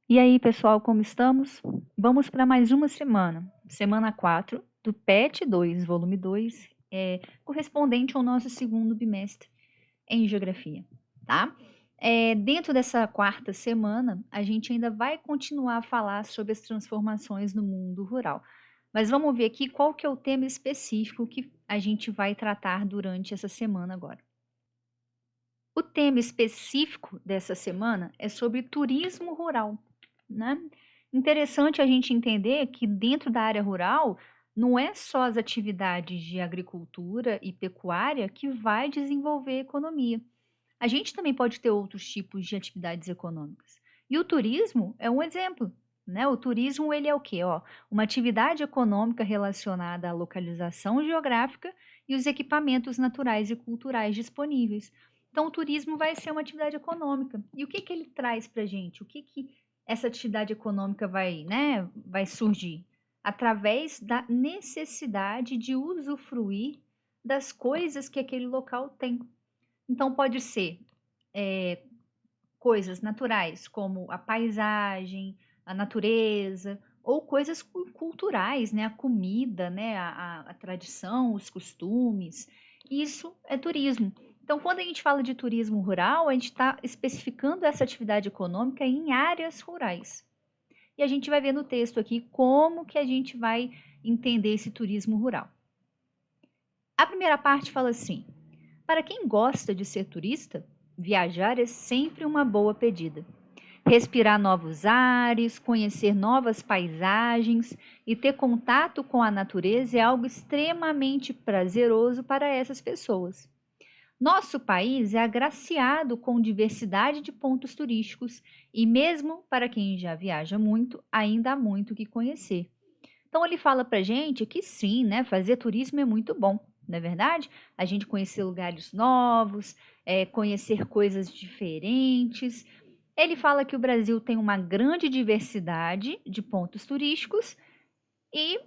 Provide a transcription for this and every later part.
E aí, pessoal, como estamos? Vamos para mais uma semana, semana 4 do PET 2, volume 2, correspondente ao nosso segundo bimestre em Geografia, tá? Dentro dessa quarta semana, a gente ainda vai continuar a falar sobre as transformações no mundo rural. Mas vamos ver aqui qual que é o tema específico que a gente vai tratar durante essa semana agora. O tema específico dessa semana é sobre turismo rural, né? Interessante a gente entender que dentro da área rural não é só as atividades de agricultura e pecuária que vai desenvolver a economia. A gente também pode ter outros tipos de atividades econômicas. E o turismo é um exemplo, né? O turismo ele é o quê? Uma atividade econômica relacionada à localização geográfica e os equipamentos naturais e culturais disponíveis. Então, o turismo vai ser uma atividade econômica. E o que que ele traz para a gente? O que que essa atividade econômica vai, né, vai surgir? Através da necessidade de usufruir das coisas que aquele local tem. Então, pode ser coisas naturais, como a paisagem, a natureza, ou coisas culturais, né? A comida, né? A tradição, os costumes. Isso é turismo. Então, quando a gente fala de turismo rural, a gente está especificando essa atividade econômica em áreas rurais. E a gente vai ver no texto aqui como que a gente vai entender esse turismo rural. A primeira parte fala assim: para quem gosta de ser turista, viajar é sempre uma boa pedida. Respirar novos ares, conhecer novas paisagens e ter contato com a natureza é algo extremamente prazeroso para essas pessoas. Nosso país é agraciado com diversidade de pontos turísticos e, mesmo para quem já viaja muito, ainda há muito o que conhecer. Então ele fala para gente que sim, né, fazer turismo é muito bom, não é verdade? A gente conhecer lugares novos, conhecer coisas diferentes. Ele fala que o Brasil tem uma grande diversidade de pontos turísticos e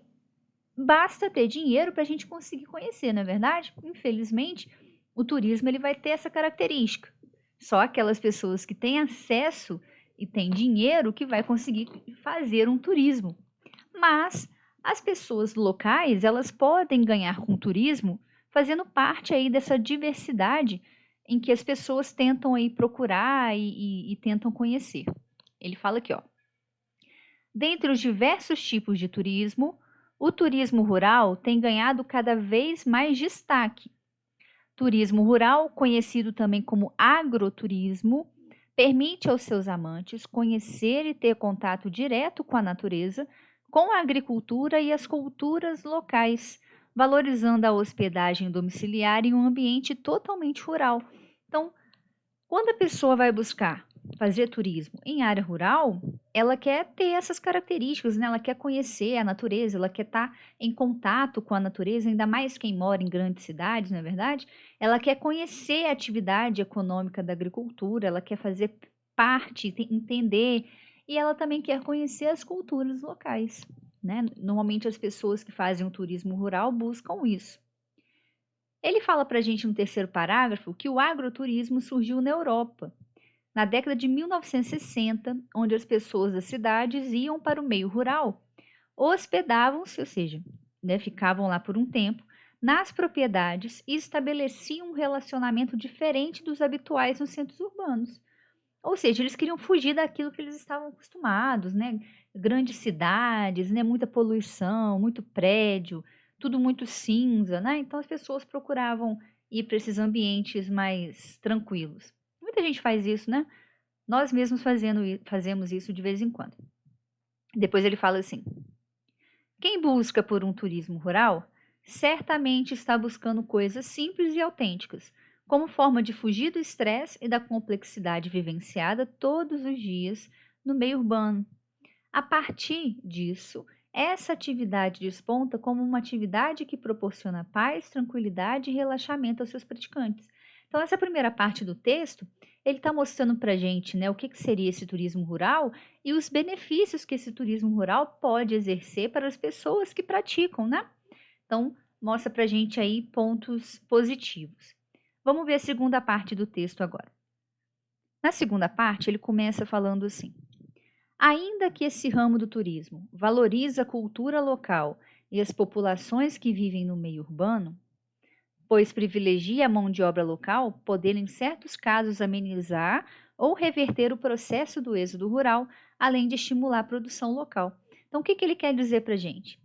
basta ter dinheiro para a gente conseguir conhecer, não é verdade? Infelizmente, o turismo ele vai ter essa característica. Só aquelas pessoas que têm acesso e têm dinheiro que vai conseguir fazer um turismo. Mas as pessoas locais, elas podem ganhar com o turismo, fazendo parte aí dessa diversidade em que as pessoas tentam aí procurar e tentam conhecer. Ele fala aqui, ó. Dentre os diversos tipos de turismo, o turismo rural tem ganhado cada vez mais destaque. Turismo rural, conhecido também como agroturismo, permite aos seus amantes conhecer e ter contato direto com a natureza, com a agricultura e as culturas locais, valorizando a hospedagem domiciliar em um ambiente totalmente rural. Então, quando a pessoa vai buscar fazer turismo em área rural, ela quer ter essas características, né? Ela quer conhecer a natureza, ela quer estar em contato com a natureza, ainda mais quem mora em grandes cidades, não é verdade? Ela quer conhecer a atividade econômica da agricultura, ela quer fazer parte, entender, e ela também quer conhecer as culturas locais, né? Normalmente as pessoas que fazem o turismo rural buscam isso. Ele fala para a gente no terceiro parágrafo que o agroturismo surgiu na Europa, na década de 1960, onde as pessoas das cidades iam para o meio rural, hospedavam-se, ou seja, né, ficavam lá por um tempo, nas propriedades e estabeleciam um relacionamento diferente dos habituais nos centros urbanos. Ou seja, eles queriam fugir daquilo que eles estavam acostumados, né? Grandes cidades, né? Muita poluição, muito prédio, tudo muito cinza, né? Então as pessoas procuravam ir para esses ambientes mais tranquilos. Muita gente faz isso, né? Nós mesmos fazemos isso de vez em quando. Depois ele fala assim: quem busca por um turismo rural certamente está buscando coisas simples e autênticas, como forma de fugir do estresse e da complexidade vivenciada todos os dias no meio urbano. A partir disso, essa atividade desponta como uma atividade que proporciona paz, tranquilidade e relaxamento aos seus praticantes. Então, essa primeira parte do texto, ele está mostrando para a gente, né, o que seria esse turismo rural e os benefícios que esse turismo rural pode exercer para as pessoas que praticam, né? Então, mostra para a gente aí pontos positivos. Vamos ver a segunda parte do texto agora. Na segunda parte, ele começa falando assim: Ainda que esse ramo do turismo valorize a cultura local e as populações que vivem no meio urbano, pois privilegia a mão de obra local, podendo em certos casos amenizar ou reverter o processo do êxodo rural, além de estimular a produção local. Então, o que ele quer dizer para a gente?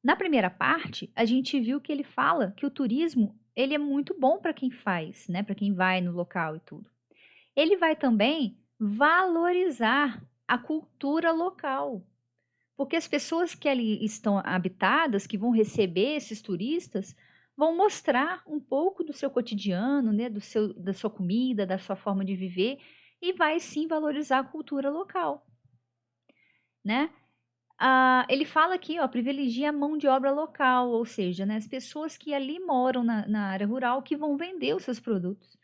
Na primeira parte, a gente viu que ele fala que o turismo ele é muito bom para quem faz, né? Para quem vai no local e tudo. Ele vai também valorizar a cultura local, porque as pessoas que ali estão habitadas, que vão receber esses turistas, vão mostrar um pouco do seu cotidiano, né? Da sua comida, da sua forma de viver, e vai sim valorizar a cultura local, né? Ele fala aqui, ó, privilegia a mão de obra local, ou seja, né, as pessoas que ali moram na área rural que vão vender os seus produtos.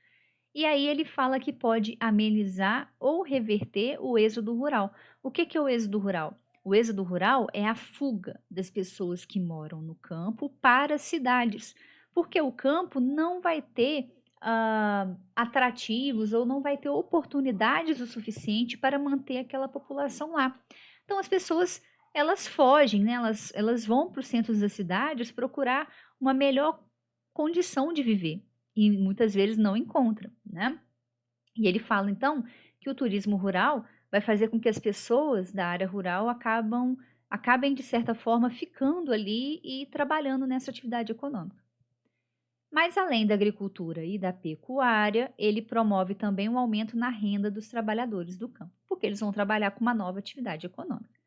E aí ele fala que pode amenizar ou reverter o êxodo rural. O que é o êxodo rural? O êxodo rural é a fuga das pessoas que moram no campo para as cidades, porque o campo não vai ter atrativos ou não vai ter oportunidades o suficiente para manter aquela população lá. Então as pessoas elas fogem, né? Elas vão para os centros das cidades procurar uma melhor condição de viver e muitas vezes não encontram, né? E ele fala então que o turismo rural vai fazer com que as pessoas da área rural acabem de certa forma ficando ali e trabalhando nessa atividade econômica. Mas além da agricultura e da pecuária, ele promove também um aumento na renda dos trabalhadores do campo, porque eles vão trabalhar com uma nova atividade econômica.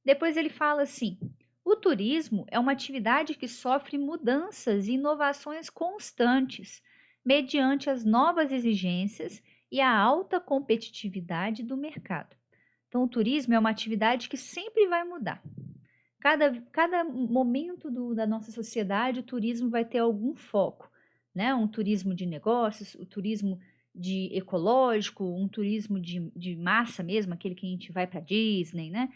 Depois ele fala assim: o turismo é uma atividade que sofre mudanças e inovações constantes, mediante as novas exigências e a alta competitividade do mercado. Então, o turismo é uma atividade que sempre vai mudar. Cada momento da nossa sociedade, o turismo vai ter algum foco, né? Um turismo de negócios, o turismo de ecológico, um turismo de massa mesmo, aquele que a gente vai para Disney, né?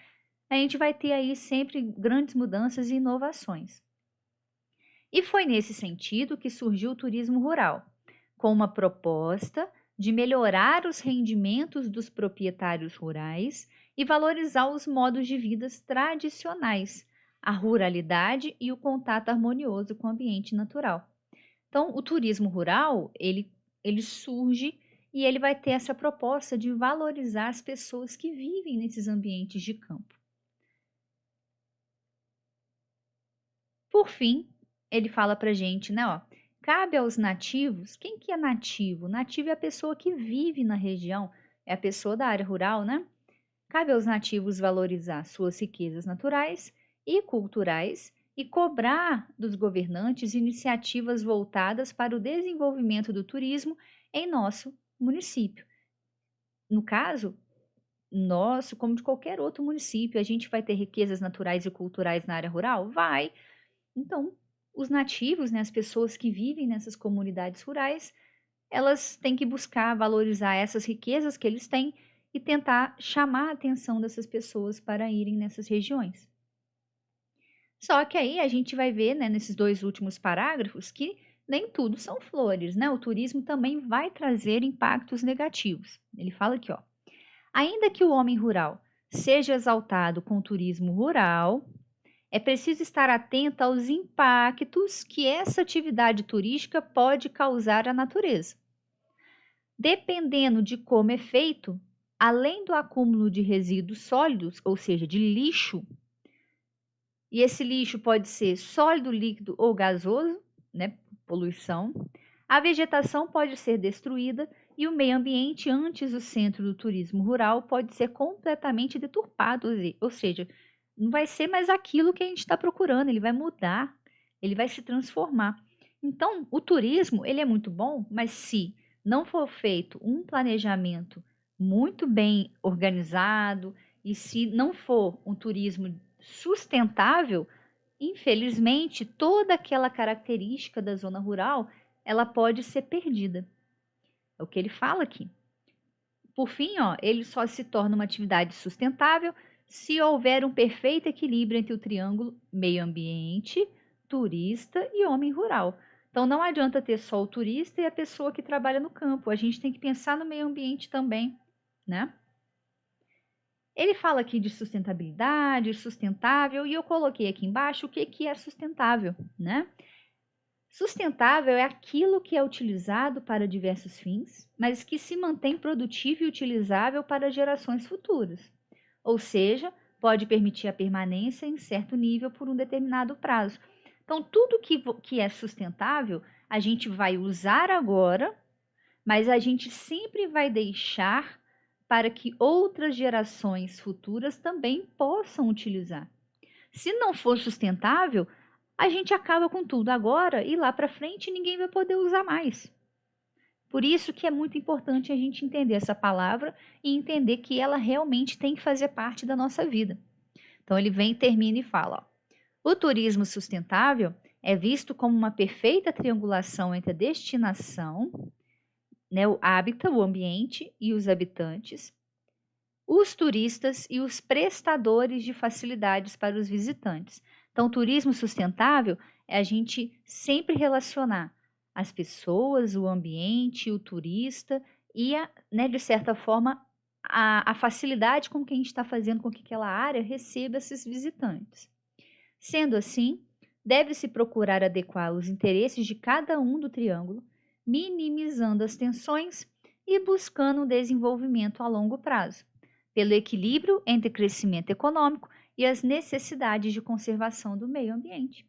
A gente vai ter aí sempre grandes mudanças e inovações. E foi nesse sentido que surgiu o turismo rural, com uma proposta de melhorar os rendimentos dos proprietários rurais e valorizar os modos de vida tradicionais, a ruralidade e o contato harmonioso com o ambiente natural. Então, o turismo rural, ele surge e ele vai ter essa proposta de valorizar as pessoas que vivem nesses ambientes de campo. Por fim, ele fala pra gente, né, ó, cabe aos nativos, quem que é nativo? Nativo é a pessoa que vive na região, é a pessoa da área rural, né? Cabe aos nativos valorizar suas riquezas naturais e culturais e cobrar dos governantes iniciativas voltadas para o desenvolvimento do turismo em nosso município. No caso, nosso, como de qualquer outro município, a gente vai ter riquezas naturais e culturais na área rural? Vai. Então, os nativos, né, as pessoas que vivem nessas comunidades rurais, elas têm que buscar valorizar essas riquezas que eles têm e tentar chamar a atenção dessas pessoas para irem nessas regiões. Só que aí a gente vai ver, né, nesses dois últimos parágrafos que nem tudo são flores, né? O turismo também vai trazer impactos negativos. Ele fala aqui, ó: ainda que o homem rural seja exaltado com o turismo rural, é preciso estar atento aos impactos que essa atividade turística pode causar à natureza. Dependendo de como é feito, além do acúmulo de resíduos sólidos, ou seja, de lixo, e esse lixo pode ser sólido, líquido ou gasoso, né, poluição, a vegetação pode ser destruída e o meio ambiente antes do centro do turismo rural pode ser completamente deturpado, ou seja, não vai ser mais aquilo que a gente está procurando, ele vai mudar, ele vai se transformar. Então, o turismo, ele é muito bom, mas se não for feito um planejamento muito bem organizado e se não for um turismo sustentável, infelizmente, toda aquela característica da zona rural, ela pode ser perdida. É o que ele fala aqui. Por fim, ó, ele só se torna uma atividade sustentável se houver um perfeito equilíbrio entre o triângulo meio ambiente, turista e homem rural. Então não adianta ter só o turista e a pessoa que trabalha no campo. A gente tem que pensar no meio ambiente também, né? Ele fala aqui de sustentabilidade, sustentável, e eu coloquei aqui embaixo o que que é sustentável, né? Sustentável é aquilo que é utilizado para diversos fins, mas que se mantém produtivo e utilizável para gerações futuras. Ou seja, pode permitir a permanência em certo nível por um determinado prazo. Então, tudo que é sustentável, a gente vai usar agora, mas a gente sempre vai deixar para que outras gerações futuras também possam utilizar. Se não for sustentável, a gente acaba com tudo agora e lá para frente ninguém vai poder usar mais. Por isso que é muito importante a gente entender essa palavra e entender que ela realmente tem que fazer parte da nossa vida. Então ele vem, termina e fala: ó, o turismo sustentável é visto como uma perfeita triangulação entre a destinação, né, o hábitat, o ambiente e os habitantes, os turistas e os prestadores de facilidades para os visitantes. Então, turismo sustentável é a gente sempre relacionar as pessoas, o ambiente, o turista e, né, de certa forma, a facilidade com que a gente está fazendo com que aquela área receba esses visitantes. Sendo assim, deve-se procurar adequar os interesses de cada um do triângulo, minimizando as tensões e buscando um desenvolvimento a longo prazo, pelo equilíbrio entre crescimento econômico e as necessidades de conservação do meio ambiente.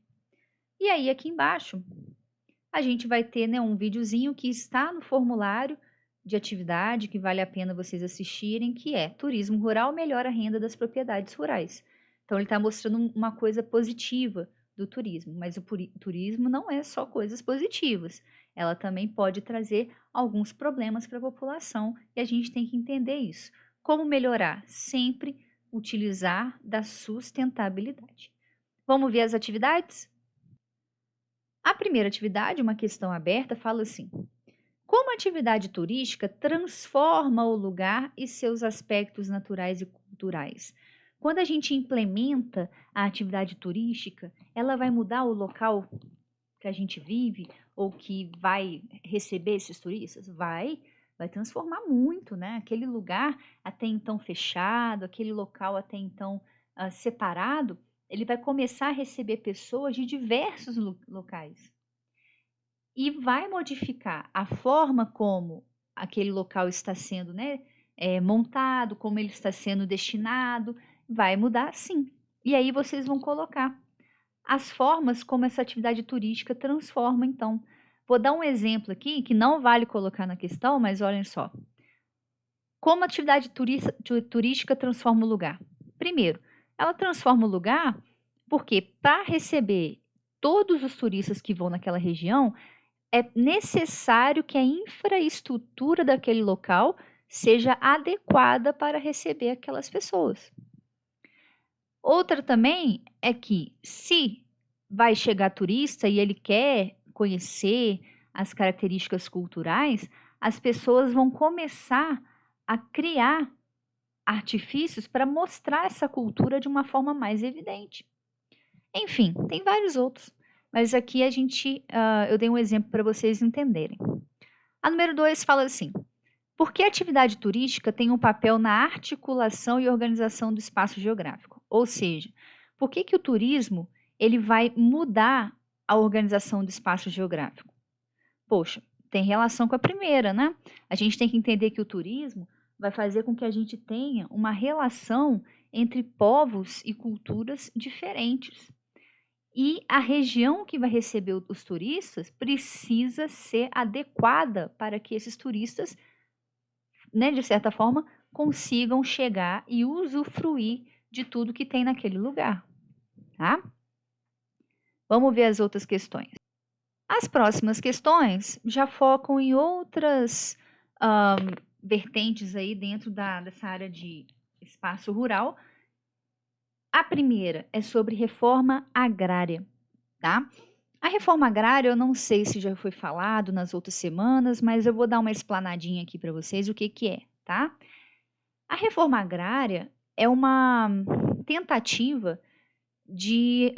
E aí, aqui embaixo, a gente vai ter, né, um videozinho que está no formulário de atividade que vale a pena vocês assistirem, que é Turismo Rural melhora a renda das propriedades rurais. Então, ele está mostrando uma coisa positiva do turismo, mas o turismo não é só coisas positivas. Ela também pode trazer alguns problemas para a população e a gente tem que entender isso. Como melhorar? Sempre utilizar da sustentabilidade. Vamos ver as atividades? A primeira atividade, uma questão aberta, fala assim: como a atividade turística transforma o lugar e seus aspectos naturais e culturais? Quando a gente implementa a atividade turística, ela vai mudar o local que a gente vive ou que vai receber esses turistas? Vai transformar muito, né? Aquele lugar até então fechado, aquele local até então separado, ele vai começar a receber pessoas de diversos locais e vai modificar a forma como aquele local está sendo, né, montado, como ele está sendo destinado, vai mudar sim. E aí vocês vão colocar as formas como essa atividade turística transforma, então. Vou dar um exemplo aqui que não vale colocar na questão, mas olhem só. Como a atividade turística transforma o lugar? Primeiro, ela transforma o lugar porque para receber todos os turistas que vão naquela região, é necessário que a infraestrutura daquele local seja adequada para receber aquelas pessoas. Outra também é que, se vai chegar turista e ele quer conhecer as características culturais, as pessoas vão começar a criar artifícios para mostrar essa cultura de uma forma mais evidente. Enfim, tem vários outros, mas aqui eu dei um exemplo para vocês entenderem. A número 2 fala assim: por que a atividade turística tem um papel na articulação e organização do espaço geográfico? Ou seja, por que o turismo ele vai mudar a organização do espaço geográfico? Poxa, tem relação com a primeira, né? A gente tem que entender que o turismo vai fazer com que a gente tenha uma relação entre povos e culturas diferentes. E a região que vai receber os turistas precisa ser adequada para que esses turistas, né, de certa forma, consigam chegar e usufruir de tudo que tem naquele lugar, tá? Vamos ver as outras questões. As próximas questões já focam em outras vertentes aí dentro dessa área de espaço rural. A primeira é sobre reforma agrária, tá? A reforma agrária, eu não sei se já foi falado nas outras semanas, mas eu vou dar uma explanadinha aqui para vocês o que que é, tá? A reforma agrária é uma tentativa de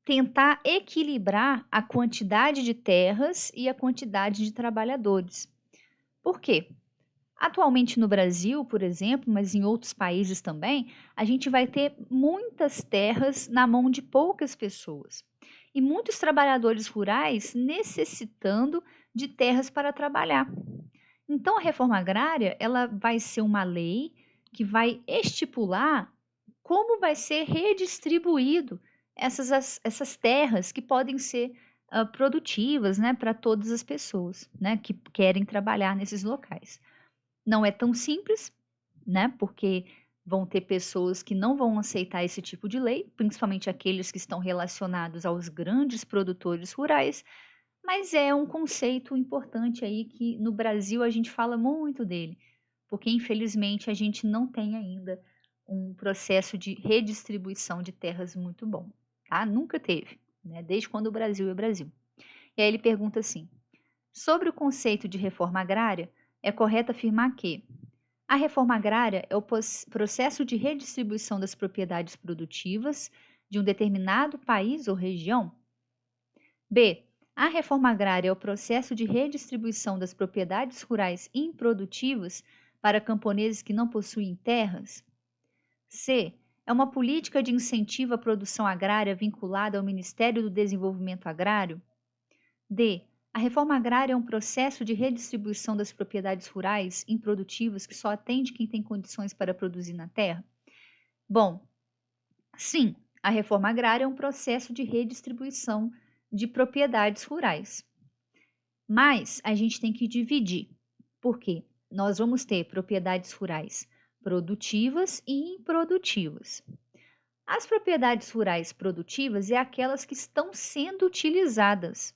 tentar equilibrar a quantidade de terras e a quantidade de trabalhadores. Por quê? Atualmente no Brasil, por exemplo, mas em outros países também, a gente vai ter muitas terras na mão de poucas pessoas. E muitos trabalhadores rurais necessitando de terras para trabalhar. Então, a reforma agrária, ela vai ser uma lei que vai estipular como vai ser redistribuído essas terras que podem ser produtivas, né, para todas as pessoas, né, que querem trabalhar nesses locais. Não é tão simples, né, porque vão ter pessoas que não vão aceitar esse tipo de lei, principalmente aqueles que estão relacionados aos grandes produtores rurais, mas é um conceito importante aí que no Brasil a gente fala muito dele, porque infelizmente a gente não tem ainda um processo de redistribuição de terras muito bom, tá? Nunca teve, né? Desde quando o Brasil é Brasil. E aí ele pergunta assim: sobre o conceito de reforma agrária, é correto afirmar que a reforma agrária é o processo de redistribuição das propriedades produtivas de um determinado país ou região? B. A reforma agrária é o processo de redistribuição das propriedades rurais improdutivas para camponeses que não possuem terras? C. É uma política de incentivo à produção agrária vinculada ao Ministério do Desenvolvimento Agrário? D. A reforma agrária é um processo de redistribuição das propriedades rurais improdutivas que só atende quem tem condições para produzir na terra? Bom, sim, a reforma agrária é um processo de redistribuição de propriedades rurais. Mas a gente tem que dividir. Por quê? Nós vamos ter propriedades rurais produtivas e improdutivas. As propriedades rurais produtivas é aquelas que estão sendo utilizadas,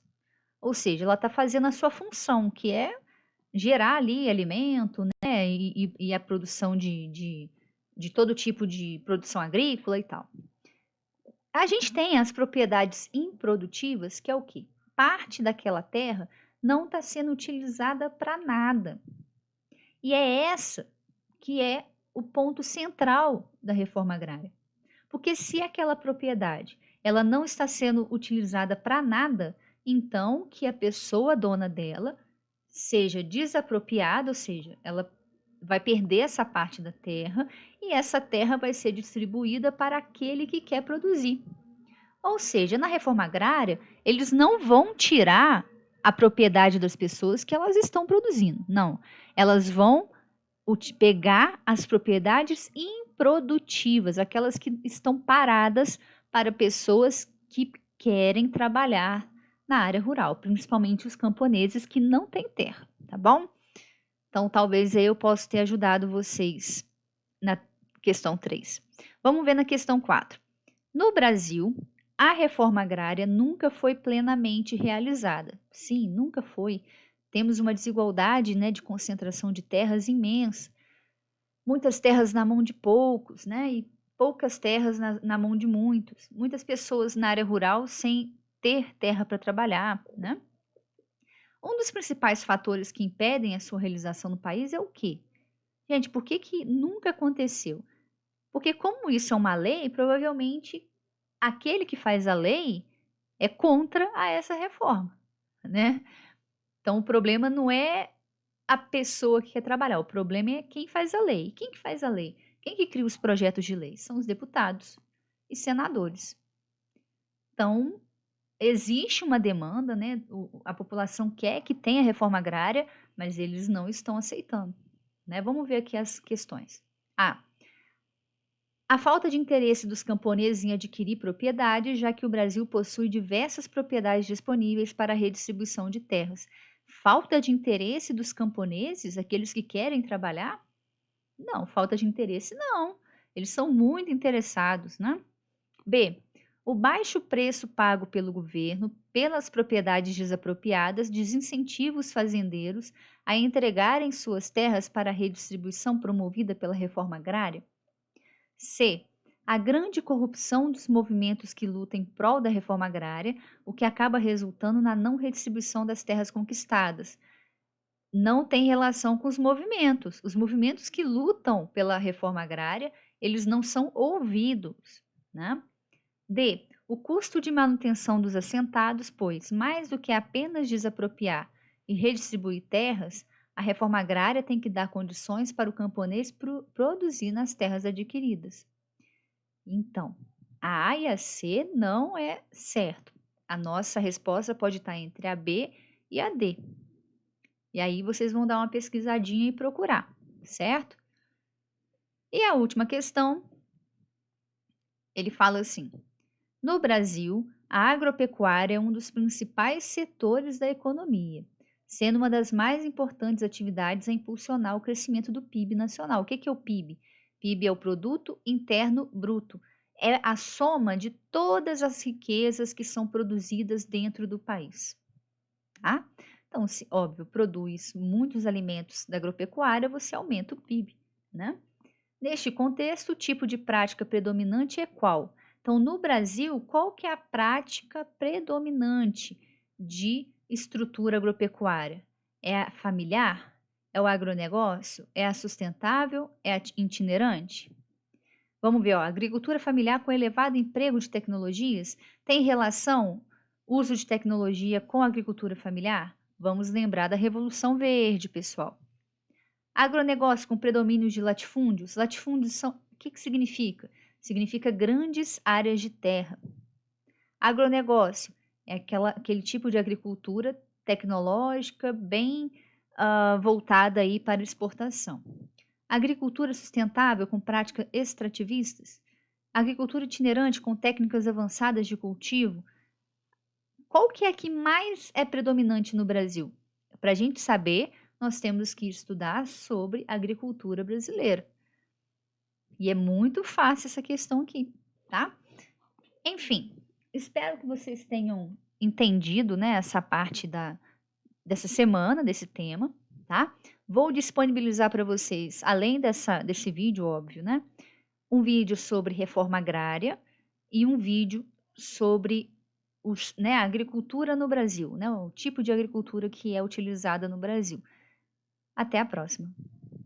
ou seja, ela está fazendo a sua função, que é gerar ali alimento, né, e a produção de todo tipo de produção agrícola e tal. A gente tem as propriedades improdutivas, que é o quê? Parte daquela terra não está sendo utilizada para nada. E é essa que é o ponto central da reforma agrária. Porque se aquela propriedade ela não está sendo utilizada para nada, então que a pessoa dona dela seja desapropriada, ou seja, ela vai perder essa parte da terra e essa terra vai ser distribuída para aquele que quer produzir. Ou seja, na reforma agrária, eles não vão tirar a propriedade das pessoas que elas estão produzindo. Não. Elas vão pegar as propriedades improdutivas, aquelas que estão paradas para pessoas que querem trabalhar na área rural, principalmente os camponeses que não têm terra, tá bom? Então, talvez eu possa ter ajudado vocês na questão 3. Vamos ver na questão 4. No Brasil, a reforma agrária nunca foi plenamente realizada. Sim, nunca foi. Temos uma desigualdade, né, de concentração de terras imensa. Muitas terras na mão de poucos, né, e poucas terras na mão de muitos. Muitas pessoas na área rural sem ter terra para trabalhar, né? Um dos principais fatores que impedem a sua realização no país é o quê? Gente, por que que nunca aconteceu? Porque como isso é uma lei, provavelmente aquele que faz a lei é contra a essa reforma, né? Então o problema não é a pessoa que quer trabalhar, o problema é quem faz a lei. Quem que faz a lei? Quem que cria os projetos de lei? São os deputados e senadores. Então, existe uma demanda, né? A população quer que tenha reforma agrária, mas eles não estão aceitando, né? Vamos ver aqui as questões. A falta de interesse dos camponeses em adquirir propriedade, já que o Brasil possui diversas propriedades disponíveis para a redistribuição de terras. Falta de interesse dos camponeses, aqueles que querem trabalhar? Não, falta de interesse não. Eles são muito interessados, né? B. O baixo preço pago pelo governo pelas propriedades desapropriadas desincentiva os fazendeiros a entregarem suas terras para a redistribuição promovida pela reforma agrária. C. A grande corrupção dos movimentos que lutam em prol da reforma agrária, o que acaba resultando na não redistribuição das terras conquistadas. Não tem relação com os movimentos. Os movimentos que lutam pela reforma agrária, eles não são ouvidos, né? D. O custo de manutenção dos assentados, pois, mais do que apenas desapropriar e redistribuir terras, A reforma agrária tem que dar condições para o camponês produzir nas terras adquiridas. Então, a A e a C não é certo. A nossa resposta pode estar entre a B e a D. E aí vocês vão dar uma pesquisadinha e procurar, certo? E a última questão, ele fala assim: no Brasil, a agropecuária é um dos principais setores da economia, sendo uma das mais importantes atividades a impulsionar o crescimento do PIB nacional. O que é o PIB? PIB é o Produto Interno Bruto. É a soma de todas as riquezas que são produzidas dentro do país. Tá? Então, se, óbvio, produz muitos alimentos da agropecuária, você aumenta o PIB, né? Neste contexto, o tipo de prática predominante é qual? Então, no Brasil, qual que é a prática predominante de estrutura agropecuária? É a familiar? É o agronegócio? É a sustentável? É a itinerante? Vamos ver, ó, agricultura familiar com elevado emprego de tecnologias tem relação uso de tecnologia com agricultura familiar? Vamos lembrar da Revolução Verde, pessoal. Agronegócio com predomínio de latifúndios. Latifúndios são, o que significa? Significa grandes áreas de terra. Agronegócio é aquele tipo de agricultura tecnológica bem voltada aí para exportação. Agricultura sustentável com práticas extrativistas. Agricultura itinerante com técnicas avançadas de cultivo. Qual que é a que mais é predominante no Brasil? Para a gente saber, nós temos que estudar sobre agricultura brasileira. E é muito fácil essa questão aqui, tá? Enfim, espero que vocês tenham entendido, né, essa parte dessa semana, desse tema, tá? Vou disponibilizar para vocês, além desse vídeo, óbvio, né? Um vídeo sobre reforma agrária e um vídeo sobre a agricultura no Brasil, né? O tipo de agricultura que é utilizada no Brasil. Até a próxima!